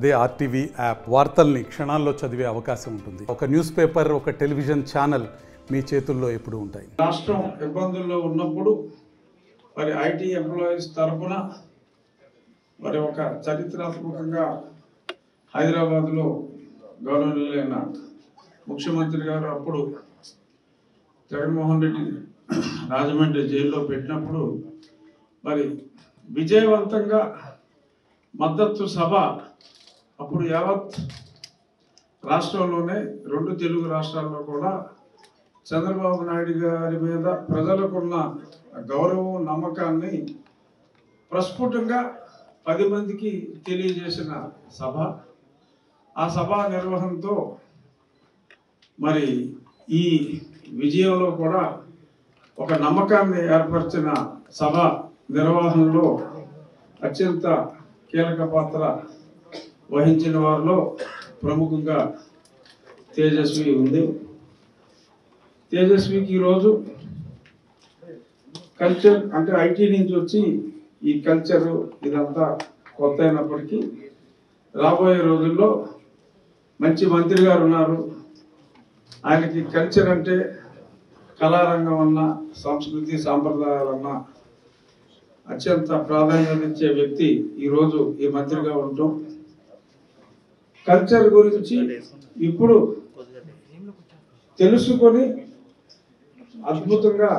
అదే RTV app వార్తల్ని క్షణాల్లో చదివే అవకాశం ఉంటుంది. ఒక న్యూస్ పేపర్, ఒక టెలివిజన్ ఛానల్ మీ చేతుల్లో ఎప్పుడూ ఉంటాయి. రాష్ట్రం ఇబ్బందుల్లో ఉన్నప్పుడు మరి ఐటీ ఎంప్లాయీస్ తరఫున మరి ఒక చరిత్రాత్మకంగా హైదరాబాద్లో గౌరవనీయులైన ముఖ్యమంత్రి గారు అప్పుడు జగన్మోహన్ రెడ్డి రాజమండ్రి జైల్లో పెట్టినప్పుడు మరి విజయవంతంగా మద్దతు సభ అప్పుడు యావత్ రాష్ట్రంలోనే 2 తెలుగు రాష్ట్రాల్లో కూడా చంద్రబాబు నాయుడు గారి మీద ప్రజలకున్న గౌరవం, నమ్మకాన్ని ప్రస్ఫుటంగా 10 మందికి తెలియజేసిన సభ. ఆ సభ నిర్వహణతో మరి ఈ విజయంలో కూడా ఒక నమ్మకాన్ని ఏర్పరిచిన సభ నిర్వహణలో అత్యంత కీలక పాత్ర వహించిన వారిలో ప్రముఖంగా తేజస్వి ఉంది. తేజస్వికి ఈరోజు కల్చర్ అంటే ఐటీ నుంచి వచ్చి ఈ కల్చరు ఇదంతా కొత్త అయినప్పటికీ రాబోయే రోజుల్లో మంచి మంత్రి గారు ఉన్నారు. ఆయనకి కల్చర్ అంటే కళారంగం అన్న, సంస్కృతి సాంప్రదాయాలన్న అత్యంత ప్రాధాన్యత ఇచ్చే వ్యక్తి ఈరోజు ఈ మంత్రిగా ఉండటం, కల్చర్ గురించి ఇప్పుడు తెలుసుకొని అద్భుతంగా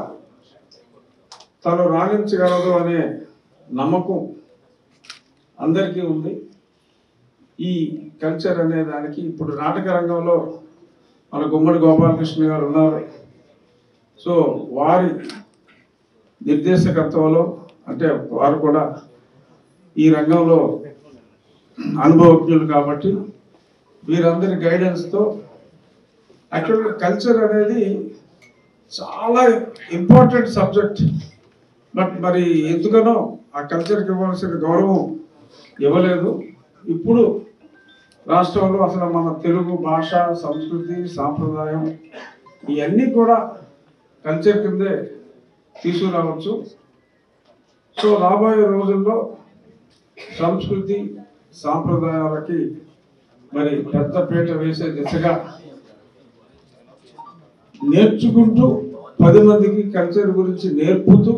తను రాణించగలదు అనే నమ్మకం అందరికీ ఉంది. ఈ కల్చర్ అనే దానికి ఇప్పుడు నాటక రంగంలో మన గుమ్మడి గోపాలకృష్ణ గారు ఉన్నారు. సో వారి నిర్దేశకత్వంలో అంటే వారు కూడా ఈ రంగంలో అనుభవజ్ఞులు కాబట్టి వీరందరి గైడెన్స్తో యాక్చువల్గా కల్చర్ అనేది చాలా ఇంపార్టెంట్ సబ్జెక్ట్. బట్ మరి ఎందుకనో ఆ కల్చర్కి ఇవ్వాల్సిన గౌరవం ఇవ్వలేదు. ఇప్పుడు రాష్ట్రంలో అసలు మన తెలుగు భాష, సంస్కృతి, సాంప్రదాయం ఇవన్నీ కూడా కల్చర్ కిందే తీసుకురావచ్చు. సో రాబోయే రోజుల్లో సంస్కృతి సాంప్రదాయాలకి మరి పెద్ద పీట వేసే దిశగా నేర్చుకుంటూ 10 మందికి కల్చర్ గురించి నేర్పుతూ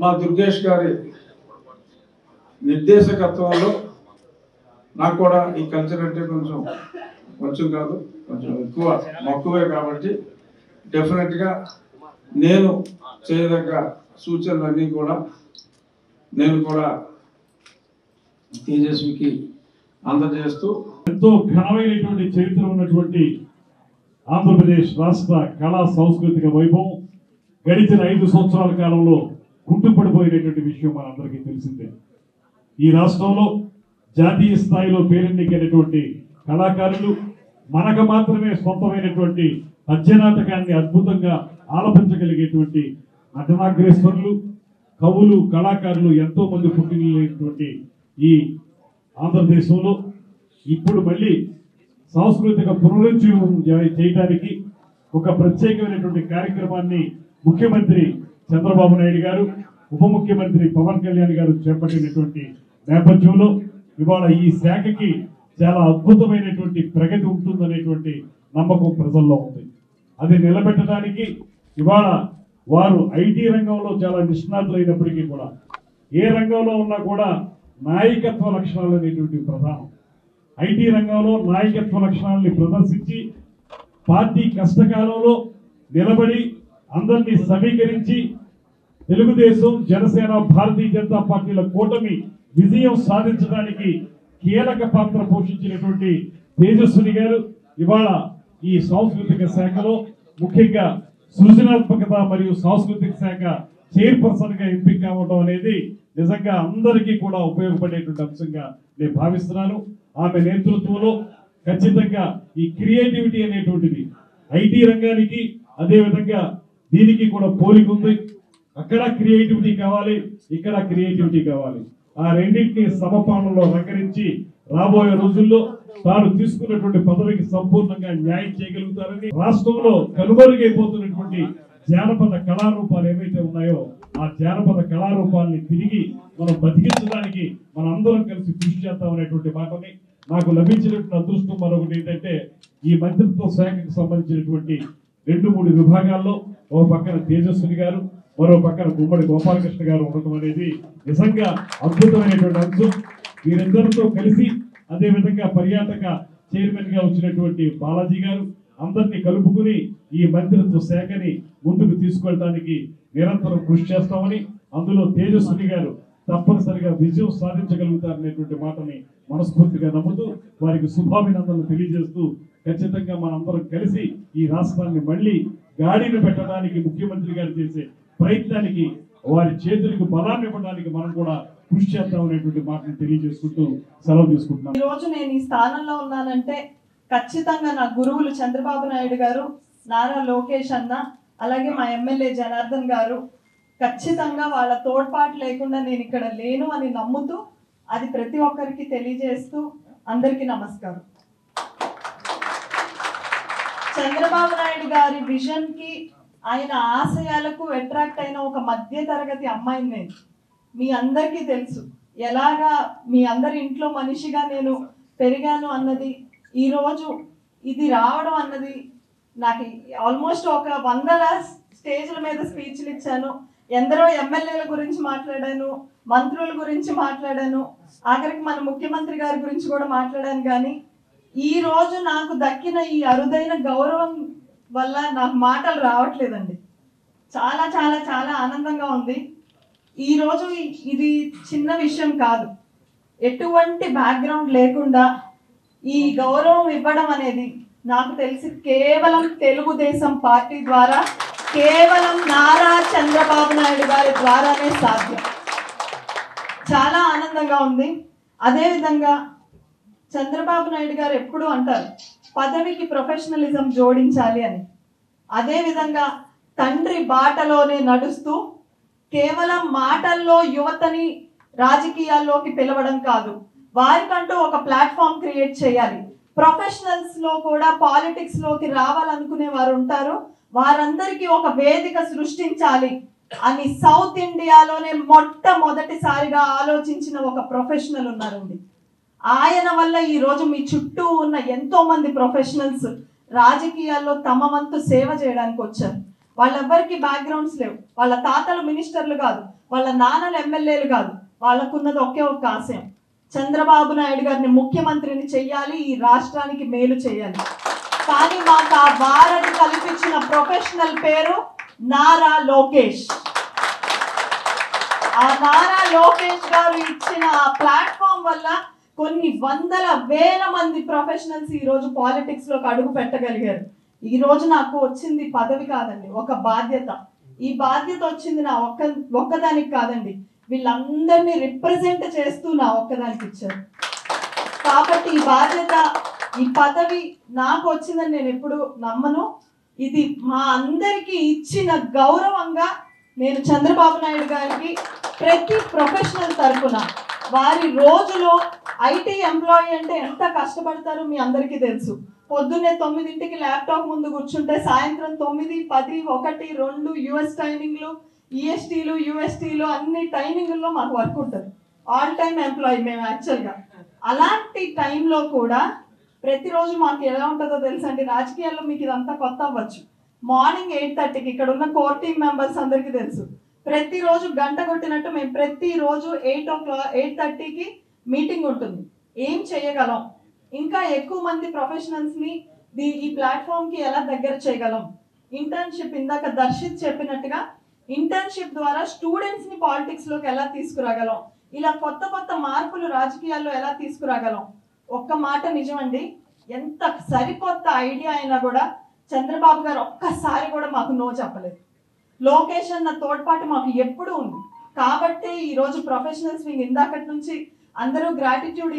మా దుర్గేష్ గారి నిర్దేశకత్వంలో నాకు కూడా ఈ కల్చర్ అంటే కొంచెం కాదు కొంచెం ఎక్కువ మక్కువే కాబట్టి డెఫినెట్గా నేను చేయదగ్గ సూచనలన్నీ కూడా నేను కూడా తేజస్వికి అందజేస్తూ ఎంతో ఘనమైనటువంటి చరిత్ర ఉన్నటువంటి ఆంధ్రప్రదేశ్ రాష్ట్ర కళా సాంస్కృతిక వైభవం గడిచిన 5 సంవత్సరాల కాలంలో కుంటుపడిపోయినటువంటి విషయం మనందరికీ తెలిసిందే. ఈ రాష్ట్రంలో జాతీయ స్థాయిలో పేరెన్నికైనటువంటి కళాకారులు మనకు మాత్రమే సొంతమైనటువంటి పద్యనాటకాన్ని అద్భుతంగా ఆలపించగలిగేటువంటి నటనాగ్రేశ్వరులు, కవులు, కళాకారులు ఎంతో మంది పుట్టినటువంటి ఈ ఆంధ్రదేశంలో ఇప్పుడు మళ్ళీ సాంస్కృతిక పునరుజ్జీవం చేయడానికి ఒక ప్రత్యేకమైనటువంటి కార్యక్రమాన్ని ముఖ్యమంత్రి చంద్రబాబు నాయుడు గారు, ఉప ముఖ్యమంత్రి పవన్ కళ్యాణ్ గారు చేపట్టినటువంటి నేపథ్యంలో ఇవాళ ఈ శాఖకి చాలా అద్భుతమైనటువంటి ప్రగతి ఉంటుందనేటువంటి నమ్మకం ప్రజల్లో ఉంది. అది నిలబెట్టడానికి ఇవాళ వారు ఐటీ రంగంలో చాలా నిష్ణాతులైనప్పటికీ కూడా ఏ రంగంలో ఉన్నా కూడా నాయకత్వ లక్షణాలు అనేటువంటి ప్రధానం. ఐటీ రంగంలో నాయకత్వ లక్షణాలని ప్రదర్శించి పార్టీ కష్టకాలంలో నిలబడి అందరినీ సమీకరించి తెలుగుదేశం, జనసేన, భారతీయ జనతా పార్టీల కూటమి విజయం సాధించడానికి కీలక పాత్ర పోషించినటువంటి తేజస్విని గారు ఇవాళ ఈ సాంస్కృతిక శాఖలో ముఖ్యంగా సృజనాత్మకత మరియు సాంస్కృతిక శాఖ చైర్పర్సన్ గా ఎంపిక కావడం అనేది నిజంగా అందరికీ కూడా ఉపయోగపడేటువంటి అంశంగా నేను భావిస్తున్నాను. ఆమె నేతృత్వంలో ఖచ్చితంగా ఈ క్రియేటివిటీ అనేటువంటిది ఐటీ రంగానికి అదేవిధంగా దీనికి కూడా పోలిక ఉంది. అక్కడ క్రియేటివిటీ కావాలి, ఇక్కడ క్రియేటివిటీ కావాలి. ఆ రెండింటిని సమపాలనలో రంగరించి రాబోయే రోజుల్లో తాను తీసుకున్నటువంటి పదవికి సంపూర్ణంగా న్యాయం చేయగలుగుతారని, రాష్ట్రంలో కనుమరుగైపోతున్నటువంటి జానపద కళారూపాలు ఏవైతే ఉన్నాయో ఆ జానపద కళారూపాలని తిరిగి మనం బతికించడానికి మనం అందరం కలిసి కృషి చేద్దాం అనేటువంటి మాటని నాకు లభించినటువంటి అదృష్టం మరొకటి ఏంటంటే ఈ మంత్రిత్వ శాఖకు సంబంధించినటువంటి 2-3 విభాగాల్లో ఓ పక్కన తేజస్విని గారు మరో పక్కన గుమ్మడి గోపాలకృష్ణ గారు ఉండటం అనేది నిజంగా అద్భుతమైనటువంటి అంశం. వీరిద్దరితో కలిసి అదేవిధంగా పర్యాటక చైర్మన్ గా వచ్చినటువంటి బాలాజీ గారు అందరినీ కలుపుకుని ఈ మంత్రిత్వ శాఖని ముందుకు తీసుకెళ్ళడానికి నిరంతరం కృషి చేస్తామని, అందులో తేజస్విని గారు తప్పనిసరిగా విజయం సాధించగలుగుతారనేటువంటి మాటని మనస్ఫూర్తిగా నమ్ముతూ వారికి శుభాభినందనలు తెలియజేస్తూ ఖచ్చితంగా మనందరం కలిసి ఈ రాష్ట్రాన్ని మళ్ళీ గాడిన పెట్టడానికి ముఖ్యమంత్రి గారు చేసే ప్రయత్నానికి వారి చేతులకు బలాన్ని ఇవ్వడానికి మనం కూడా కృషి చేద్దాం అనేటువంటి మాటను తెలియజేసుకుంటూ సెలవు తీసుకుంటున్నాను. ఈ రోజు నేను ఈ స్థానంలో ఉన్నానంటే ఖచ్చితంగా నా గురువులు చంద్రబాబు నాయుడు గారు, నారా లోకేష్ అన్న, అలాగే మా ఎమ్మెల్యే జనార్దన్ గారు ఖచ్చితంగా వాళ్ళ తోడ్పాటు లేకుండా నేను ఇక్కడ లేను అని నమ్ముతూ అది ప్రతి ఒక్కరికి తెలియజేస్తూ అందరికీ నమస్కారం. చంద్రబాబు నాయుడు గారి విజన్ కి, ఆయన ఆశయాలకు అట్రాక్ట్ అయిన ఒక మధ్య తరగతి అమ్మాయిని నేను. మీ అందరికీ తెలుసు ఎలాగా మీ అందరి ఇంట్లో మనిషిగా నేను పెరిగాను అన్నది. ఈరోజు ఇది రావడం అన్నది నాకు ఆల్మోస్ట్ ఒక 100 స్టేజ్ల మీద స్పీచ్లు ఇచ్చాను, ఎందరో ఎమ్మెల్యేల గురించి మాట్లాడాను, మంత్రుల గురించి మాట్లాడాను, ఆఖరికి మన ముఖ్యమంత్రి గారి గురించి కూడా మాట్లాడాను. కానీ ఈ రోజు నాకు దక్కిన ఈ అరుదైన గౌరవం వల్ల నాకు మాటలు రావట్లేదండి. చాలా చాలా చాలా ఆనందంగా ఉంది. ఈరోజు ఇది చిన్న విషయం కాదు. ఎటువంటి బ్యాక్గ్రౌండ్ లేకుండా ఈ గౌరవం ఇవ్వడం అనేది నాకు తెలిసి కేవలం తెలుగుదేశం పార్టీ ద్వారా, కేవలం నారా చంద్రబాబు నాయుడు గారి ద్వారానే సాధ్యం. చాలా ఆనందంగా ఉంది. అదేవిధంగా చంద్రబాబు నాయుడు గారు ఎప్పుడూ అంటారు పదవికి ప్రొఫెషనలిజం జోడించాలి అని. అదేవిధంగా తండ్రి బాటలోనే నడుస్తూ కేవలం మాటల్లో యువతని రాజకీయాల్లోకి పిలవడం కాదు, వారికంటూ ఒక ప్లాట్ఫామ్ క్రియేట్ చేయాలి. ప్రొఫెషనల్స్ లో కూడా పాలిటిక్స్ లోకి రావాలనుకునే వారు ఉంటారు, వారందరికీ ఒక వేదిక సృష్టించాలి అని సౌత్ ఇండియాలోనే మొట్టమొదటిసారిగా ఆలోచించిన ఒక ప్రొఫెషనల్ ఉన్నారండి. ఆయన వల్ల ఈ రోజు మీ చుట్టూ ఉన్న ఎంతో మంది ప్రొఫెషనల్స్ రాజకీయాల్లో తమ వంతు సేవ చేయడానికి వచ్చారు. వాళ్ళెవ్వరికి బ్యాక్గ్రౌండ్స్ లేవు, వాళ్ళ తాతలు మినిస్టర్లు కాదు, వాళ్ళ నాన్నలు ఎమ్మెల్యేలు కాదు, వాళ్ళకున్నది ఒకే ఒక ఆశయం, చంద్రబాబు నాయుడు గారిని ముఖ్యమంత్రిని చెయ్యాలి, ఈ రాష్ట్రానికి మేలు చేయాలి. కానీ మాకు ఆ వారధి కల్పించిన ప్రొఫెషనల్ పేరు నారా లోకేష్. ఆ నారా లోకేష్ గారు ఇచ్చిన ఆ ప్లాట్ఫామ్ వల్ల కొన్ని వందల వేల మంది ప్రొఫెషనల్స్ ఈ రోజు పాలిటిక్స్ లోకి అడుగు పెట్టగలిగారు. ఈ రోజు నాకు వచ్చింది పదవి కాదండి, ఒక బాధ్యత. ఈ బాధ్యత వచ్చింది నా ఒక్కదానికి కాదండి, వీళ్ళందరినీ రిప్రజెంట్ చేస్తూ నా ఒక్కదానికి ఇచ్చారు. కాబట్టి ఈ బాధ్యత, ఈ పదవి నాకు వచ్చిందని నేను ఎప్పుడు నమ్మను. ఇది మా అందరికీ ఇచ్చిన గౌరవంగా నేను చంద్రబాబు నాయుడు గారికి ప్రతి ప్రొఫెషనల్ తరఫున, వారి రోజులో ఐటీ ఎంప్లాయీ అంటే ఎంత కష్టపడతారో మీ అందరికీ తెలుసు. పొద్దున్నే 9ంటికి ల్యాప్టాప్ ముందు కూర్చుంటే సాయంత్రం 9, 10, 1, 2 యుఎస్ టైమింగ్లు, ఈఎస్టీలు, యూఎస్టీలు అన్ని టైమింగ్ల్లో మాకు వర్క్ ఉంటుంది. ఆల్ టైమ్ ఎంప్లాయీ మేము యాక్చువల్గా. అలాంటి టైంలో కూడా ప్రతిరోజు మాకు ఎలా ఉంటుందో తెలుసండి, రాజకీయాల్లో మీకు ఇదంతా కొత్త అవ్వచ్చు. మార్నింగ్ 8:30కి ఇక్కడ ఉన్న కోర్ టీమ్ మెంబర్స్ అందరికీ తెలుసు, ప్రతిరోజు గంట కొట్టినట్టు మేము ప్రతిరోజు 8:30కి మీటింగ్ ఉంటుంది. ఏం చేయగలం, ఇంకా ఎక్కువ మంది ప్రొఫెషనల్స్ని ఈ ప్లాట్ఫామ్కి ఎలా దగ్గర చేయగలం, ఇంటర్న్షిప్, ఇందాక దర్శిత్ చెప్పినట్టుగా ఇంటర్న్షిప్ ద్వారా స్టూడెంట్స్ని పాలిటిక్స్లోకి ఎలా తీసుకురాగలం, ఇలా కొత్త కొత్త మార్పులు రాజకీయాల్లో ఎలా తీసుకురాగలం. ఒక్క మాట నిజమండి, ఎంత సరికొత్త ఐడియా అయినా కూడా చంద్రబాబు గారు ఒక్కసారి కూడా మాకు నో చెప్పలేదు. లోకేష్ అన్న తోడ్పాటు మాకు ఎప్పుడూ ఉంది. కాబట్టి ఈరోజు ప్రొఫెషనల్స్ వింగ్ ఇందాకటి నుంచి అందరూ గ్రాటిట్యూడ్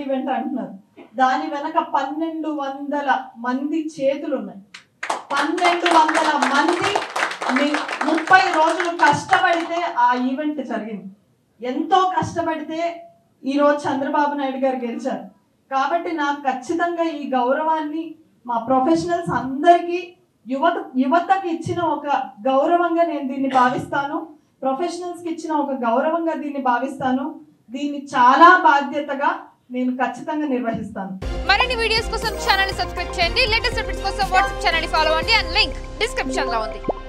ఈవెంట్ అంటున్నారు. దాని వెనక 1200 మంది చేతులు ఉన్నాయి. 1200 మంది 30 రోజులు కష్టపడితే ఆ ఈవెంట్ జరిగింది. ఎంతో కష్టపడితే ఈరోజు చంద్రబాబు నాయుడు గారు గెలిచారు. కాబట్టి నాకు ఖచ్చితంగా ఈ గౌరవాన్ని మా ప్రొఫెషనల్స్ అందరికీ యువతకి ఇచ్చిన ఒక గౌరవంగా నేను దీన్ని భావిస్తాను. ప్రొఫెషనల్స్కి ఇచ్చిన ఒక గౌరవంగా దీన్ని భావిస్తాను. దీన్ని చాలా బాధ్యతగా నేను ఖచ్చితంగా నిర్వహిస్తాను. మరిన్ని వీడియోస్ కోసం ఛానల్ ని సబ్స్క్రైబ్ చేయండి. లేటెస్ట్ అప్డేట్స్ కోసం వాట్సాప్ ఛానల్ ని ఫాలో అవ్వండి. అండ్ లింక్ డిస్క్రిప్షన్ లో ఉంది.